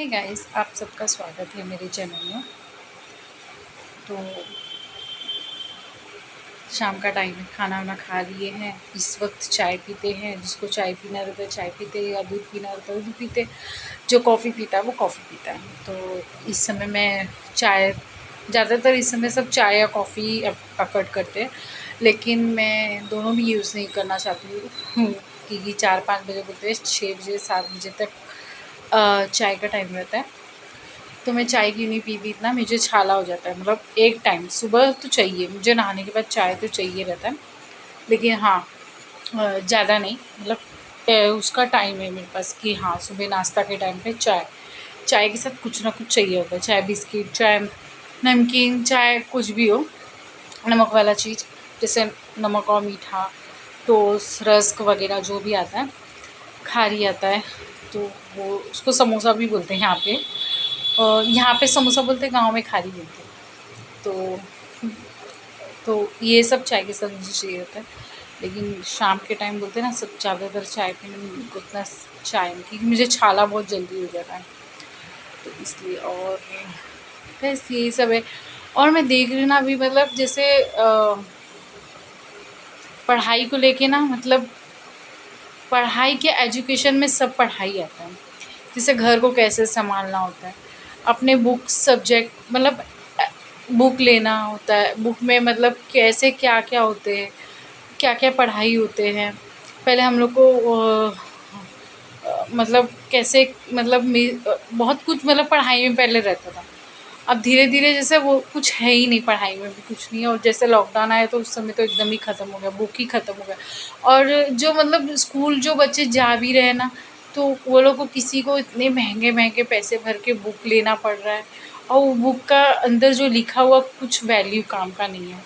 Hey guys, आप सबका स्वागत है मेरे चैनल में। तो शाम का टाइम है, खाना वाना खा लिए हैं। इस वक्त चाय पीते हैं। जिसको चाय पीना रहता है चाय पीते, या दूध पीना रहता है दूध पीते। जो कॉफ़ी पीता है वो कॉफ़ी पीता है। तो इस समय मैं चाय, ज़्यादातर इस समय सब चाय या कॉफ़ी अफर्ड करते हैं, लेकिन मैं दोनों भी यूज़ नहीं करना चाहती हूँ क्योंकि 4-5 बजे बोलते हैं, 6 बजे 7 बजे तक चाय का टाइम रहता है। तो मैं चाय क्यों नहीं पीती, इतना मुझे छाला हो जाता है। मतलब एक टाइम सुबह तो चाहिए मुझे, नहाने के बाद चाय तो चाहिए रहता है, लेकिन हाँ ज़्यादा नहीं। मतलब उसका टाइम है मेरे पास कि हाँ सुबह नाश्ता के टाइम पे चाय, चाय के साथ कुछ ना कुछ चाहिए होता है। चाहे बिस्किट, चाहे नमकीन, चाहे कुछ भी हो, नमक वाला चीज़, जैसे नमक और मीठा, टोस्ट, रस्क वगैरह जो भी आता है, खारी आता है, तो वो उसको समोसा भी बोलते हैं यहाँ पे। यहाँ पे समोसा बोलते हैं, गाँव में खारी बोलते हैं। तो ये सब चाय के साथ मुझे चाहिए होता है। लेकिन शाम के टाइम बोलते हैं ना, सब ज़्यादातर चाय पीने में उतना चाय नहीं, क्योंकि मुझे छाला बहुत जल्दी हो जाता है, तो इसलिए। और बस यही सब है। और मैं देख रही हूँ ना अभी, मतलब जैसे पढ़ाई को लेके ना, मतलब पढ़ाई के एजुकेशन में सब पढ़ाई आता है। जैसे घर को कैसे संभालना होता है, अपने बुक सब्जेक्ट, मतलब बुक लेना होता है, बुक में मतलब कैसे क्या क्या होते हैं, क्या क्या पढ़ाई होते हैं। पहले हम लोग को मतलब कैसे, मतलब बहुत कुछ मतलब पढ़ाई में पहले रहता था। अब धीरे धीरे जैसे वो कुछ है ही नहीं, पढ़ाई में भी कुछ नहीं है। और जैसे लॉकडाउन आया तो उस समय तो एकदम ही ख़त्म हो गया, बुक ही ख़त्म हो गया। और जो मतलब स्कूल जो बच्चे जा भी रहे हैं ना, तो वो लोग को, किसी को इतने महंगे महंगे पैसे भर के बुक लेना पड़ रहा है, और वो बुक का अंदर जो लिखा हुआ कुछ वैल्यू काम का नहीं है।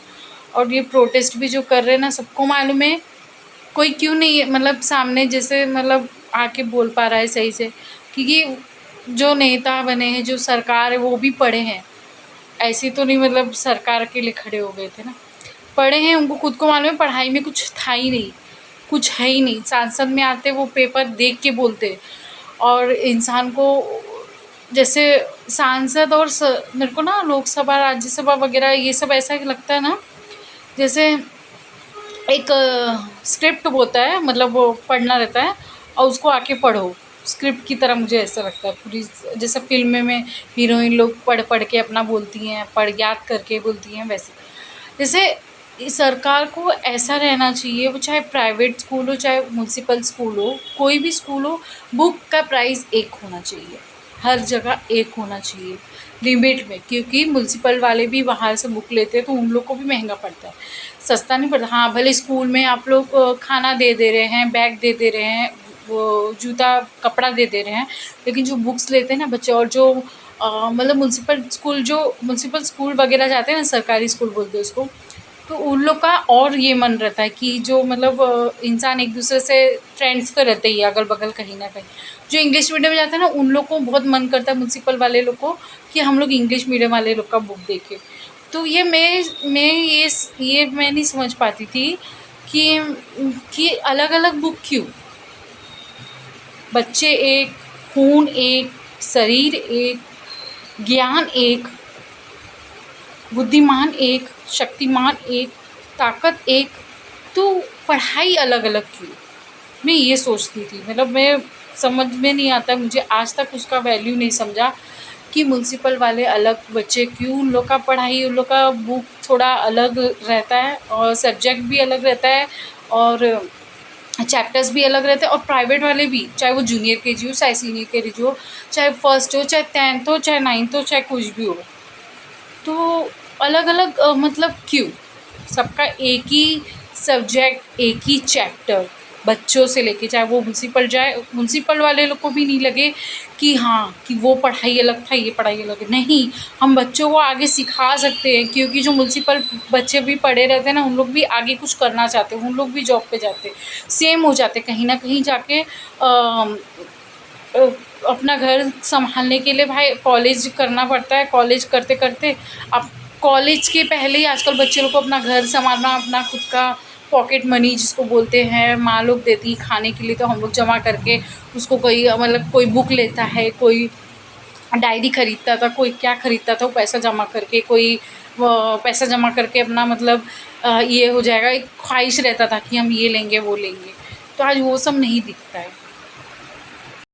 और ये प्रोटेस्ट भी जो कर रहे हैं ना, सबको मालूम है, कोई क्यों नहीं है मतलब सामने जैसे मतलब आके बोल पा रहा है सही से, क्योंकि जो नेता बने हैं, जो सरकार है, वो भी पढ़े हैं। ऐसे तो नहीं मतलब सरकार के लिए खड़े हो गए थे ना, पढ़े हैं, उनको खुद को मालूम है पढ़ाई में कुछ था ही नहीं, कुछ है ही नहीं। सांसद में आते वो पेपर देख के बोलते, और इंसान को जैसे सांसद और मेरे को ना लोकसभा राज्यसभा वगैरह ये सब ऐसा लगता है ना, जैसे एक स्क्रिप्ट होता है, मतलब वो पढ़ना रहता है और उसको आके पढ़ो, स्क्रिप्ट की तरह मुझे ऐसा लगता है पूरी। जैसे फ़िल्म में हीरोइन लोग पढ़ पढ़ के अपना बोलती हैं, पढ़ याद करके बोलती हैं, वैसे जैसे इस सरकार को ऐसा रहना चाहिए। वो चाहे प्राइवेट स्कूल हो, चाहे म्युनिसिपल स्कूल हो, कोई भी स्कूल हो, बुक का प्राइस एक होना चाहिए, हर जगह एक होना चाहिए लिमिट में। क्योंकि म्युनिसिपल वाले भी बाहर से बुक लेते हैं, तो उन लोग को भी महंगा पड़ता है, सस्ता नहीं पड़ता। हाँ भले स्कूल में आप लोग खाना दे रहे हैं, बैग दे रहे हैं, वो जूता कपड़ा दे रहे हैं, लेकिन जो बुक्स लेते हैं ना बच्चे, और जो मतलब म्युनिसिपल स्कूल वगैरह जाते हैं ना, सरकारी स्कूल बोलते हैं उसको, तो उन लोग का और ये मन रहता है कि जो मतलब इंसान एक दूसरे से फ्रेंड्स तो रहते ही है अगल बगल कहीं ना कहीं। जो इंग्लिश मीडियम में जाते हैं ना, उन लोग को बहुत मन करता है म्युनिसिपल वाले लोग को कि हम लोग इंग्लिश मीडियम वाले लोग का बुक देखें। तो ये ये मैं नहीं समझ पाती थी कि अलग अलग बुक क्यों, बच्चे एक, खून एक, शरीर एक, ज्ञान एक, बुद्धिमान एक, शक्तिमान एक, ताकत एक, तो पढ़ाई अलग अलग क्यों, मैं ये सोचती थी। मतलब मैं समझ में नहीं आता, मुझे आज तक उसका वैल्यू नहीं समझा कि म्युनिसिपल वाले अलग बच्चे क्यों, उन लोग का पढ़ाई, उन लोग का बुक थोड़ा अलग रहता है, और सब्जेक्ट भी अलग रहता है, और चैप्टर्स भी अलग रहते हैं। और प्राइवेट वाले भी, चाहे वो जूनियर केजी हो, चाहे सीनियर केजी हो, चाहे फर्स्ट हो, चाहे 10th हो, चाहे 9th हो, चाहे कुछ भी हो, तो अलग अलग मतलब क्यों, सबका एक ही सब्जेक्ट, एक ही चैप्टर, बच्चों से लेके, चाहे वो म्युनिसिपल जाए, म्युनिसिपल वाले लोग को भी नहीं लगे कि हाँ कि वो पढ़ाई अलग था, ये पढ़ाई अलग है। नहीं, हम बच्चों को आगे सिखा सकते हैं, क्योंकि जो म्युनिसिपल बच्चे भी पढ़े रहते हैं ना, उन लोग भी आगे कुछ करना चाहते हैं, उन लोग भी जॉब पे जाते हैं, सेम हो जाते कहीं ना कहीं जाके अ, अपना घर संभालने के लिए भाई कॉलेज करना पड़ता है। कॉलेज करते करते, अब कॉलेज के पहले ही आजकल बच्चे लोग को अपना घर संभालना, अपना खुद का पॉकेट मनी जिसको बोलते हैं, माँ लोग देती खाने के लिए, तो हम लोग जमा करके उसको कोई मतलब कोई बुक लेता है, कोई डायरी खरीदता था, कोई क्या खरीदता था वो पैसा जमा करके, कोई पैसा जमा करके अपना मतलब ये हो जाएगा, एक ख्वाहिश रहता था कि हम ये लेंगे, वो लेंगे। तो आज वो सब नहीं दिखता है।